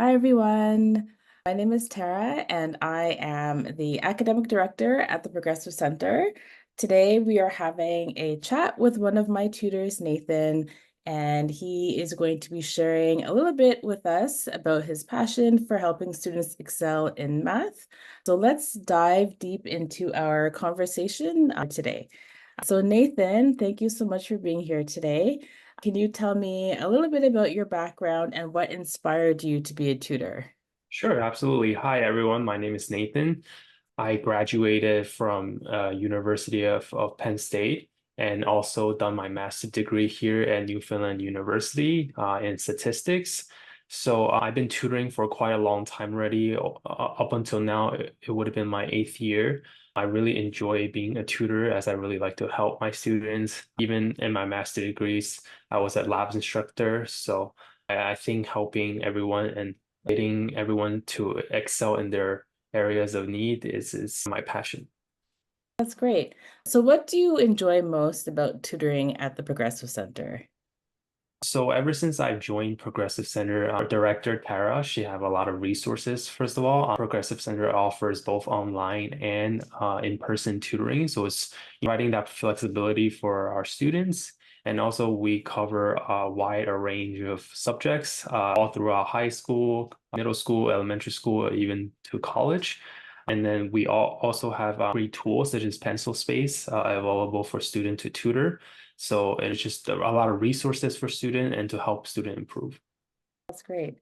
Hi, everyone. My name is Tara, and I am the academic director at the Progressive Center. Today, we are having a chat with one of my tutors, Nathan, and he is going to be sharing a little bit with us about his passion for helping students excel in math. So let's dive deep into our conversation today. So, Nathan, thank you so much for being here today. Can you tell me a little bit about your background and what inspired you to be a tutor? Sure, absolutely. Hi, everyone. My name is Nathan. I graduated from University of Penn State and also done my master's degree here at Newfoundland University in statistics. So I've been tutoring for quite a long time already. Up until now, it would have been my eighth year. I really enjoy being a tutor as I really like to help my students. Even in my master degrees, I was a labs instructor. So I think helping everyone and getting everyone to excel in their areas of need is my passion. That's great. So, what do you enjoy most about tutoring at the Progressive Center? So ever since I joined Progressive Center, our director Tara, she have a lot of resources. First of all, Progressive Center offers both online and in-person tutoring, so it's providing that flexibility for our students. And also, we cover a wide range of subjects all throughout high school, middle school, elementary school, even to college. And then we also have free tools such as Pencil Space available for student to tutor. So it's just a lot of resources for student and to help student improve. That's great.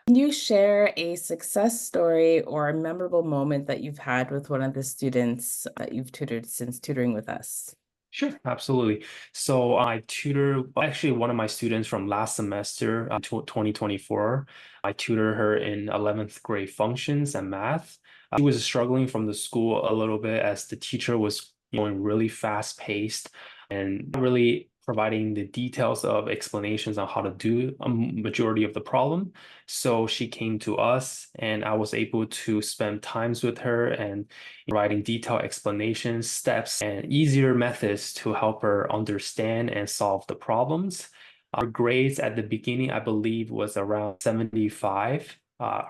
Can you share a success story or a memorable moment that you've had with one of the students that you've tutored since tutoring with us? Sure, absolutely. So I tutor actually one of my students from last semester, 2024. I tutor her in 11th grade functions and math. She was struggling from the school a little bit as the teacher was going really fast paced and not really providing the details of explanations on how to do a majority of the problem. So she came to us and I was able to spend times with her and writing detailed explanations, steps, and easier methods to help her understand and solve the problems. Our grades at the beginning, I believe, was around 75,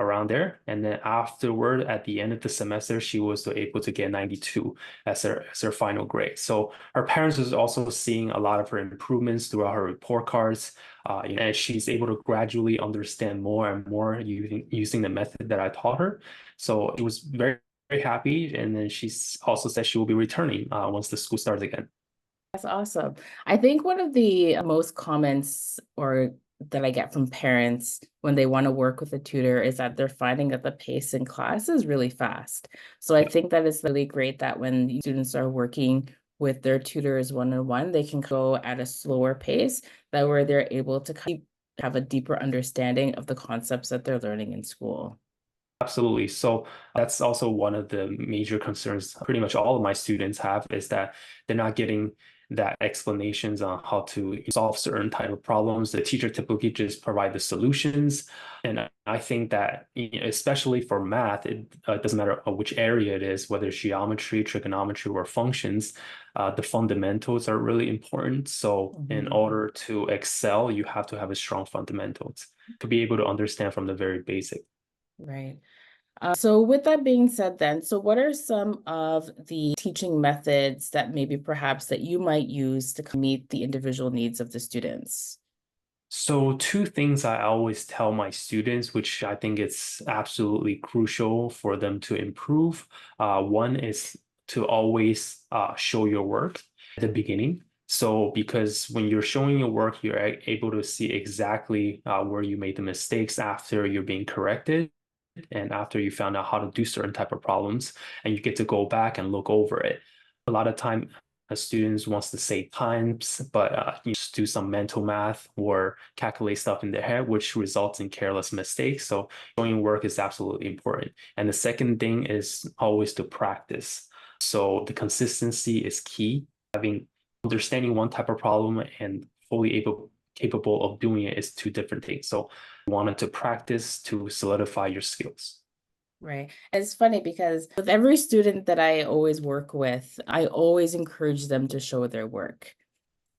around there. And then afterward, at the end of the semester, she was able to get 92 as her final grade. So her parents was also seeing a lot of her improvements throughout her report cards. And she's able to gradually understand more and more using the method that I taught her. So it was very happy. And then she's also said she will be returning once the school starts again. That's awesome. I think one of the most comments or that I get from parents when they want to work with a tutor is that they're finding that the pace in class is really fast. So I Yeah, think that it's really great that when students are working with their tutors one-on-one, they can go at a slower pace, that where they're able to have a deeper understanding of the concepts that they're learning in school. absolutely. So that's also one of the major concerns pretty much all of my students have is that they're not getting that explanations on how to solve certain type of problems. The teacher typically just provide the solutions. And I think that especially for math, it doesn't matter which area it is, whether it's geometry, trigonometry, or functions, the fundamentals are really important. So in Mhm. order to excel, you have to have a strong fundamentals to be able to understand from the very basic. Right. So with that being said then, so what are some of the teaching methods that maybe perhaps that you might use to meet the individual needs of the students? So two things I always tell my students, which I think it's absolutely crucial for them to improve. One is to always show your work at the beginning. So because when you're showing your work, you're able to see exactly where you made the mistakes after you're being corrected and after you found out how to do certain type of problems, and you get to go back and look over it. A lot of time students wants to save times, but you just do some mental math or calculate stuff in their head, which results in careless mistakes. So showing work is absolutely important. And the second thing is always to practice. So the consistency is key. Having understanding one type of problem and fully capable of doing it is two different things. So you wanted to practice to solidify your skills. Right. It's funny because with every student that I always work with, I always encourage them to show their work.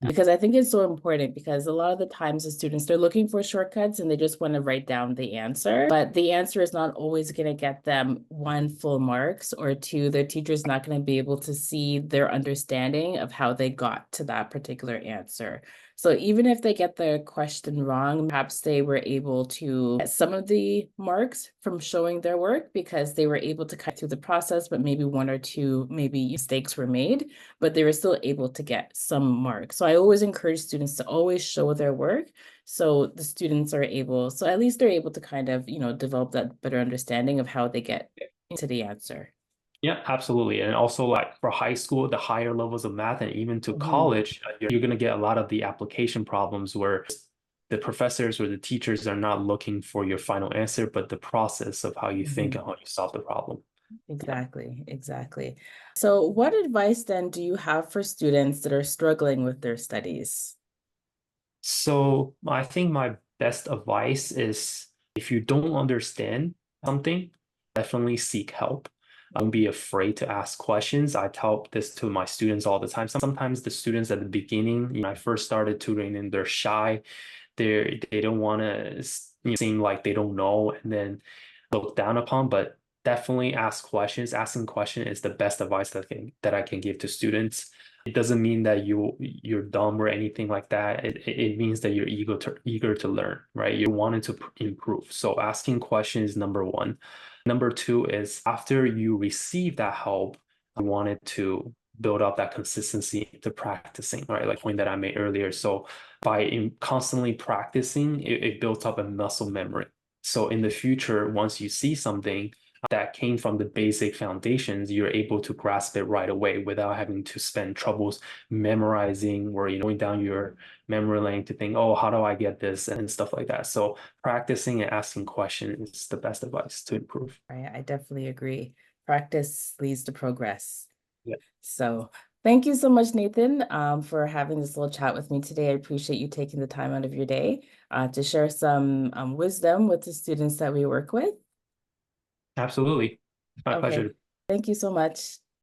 because I think it's so important because a lot of the times the students, they're looking for shortcuts and they just want to write down the answer, but the answer is not always going to get them one full marks, or two, their teacher's not going to be able to see their understanding of how they got to that particular answer. So even if they get the question wrong, perhaps they were able to get some of the marks from showing their work because they were able to cut through the process, but maybe one or two maybe mistakes were made, but they were still able to get some marks. So I always encourage students to always show their work so the students are able, so at least they're able to kind of, develop that better understanding of how they get into the answer. Yeah, absolutely. And also, like for high school, the higher levels of math, and even to Mhm. college, you're going to get a lot of the application problems where the professors or the teachers are not looking for your final answer, but the process of how you think Mhm. and how you solve the problem. Yeah. Exactly, exactly. So what advice then do you have for students that are struggling with their studies? So I think my best advice is if you don't understand something, definitely seek help. Don't be afraid to ask questions. I tell this to my students all the time. Sometimes the students at the beginning, I first started tutoring and they're shy. They don't want to seem like they don't know and then look down upon, but definitely ask questions. Asking questions is the best advice that I can give to students. It doesn't mean that you're dumb or anything like that. It means that you're eager to learn, right? You're wanting to improve. So asking questions is number one. Number two is after you receive that help, you wanted to build up that consistency to practicing, right? Like point that I made earlier. So by constantly practicing, it builds up a muscle memory. So in the future, once you see something that came from the basic foundations, you're able to grasp it right away without having to spend troubles memorizing or going down your memory lane to think, oh, how do I get this and stuff like that. So practicing and asking questions is the best advice to improve. I definitely agree. Practice leads to progress. Yeah, So thank you so much, Nathan, for having this little chat with me today. I appreciate you taking the time out of your day to share some wisdom with the students that we work with. absolutely. My Okay, pleasure. thank you so much.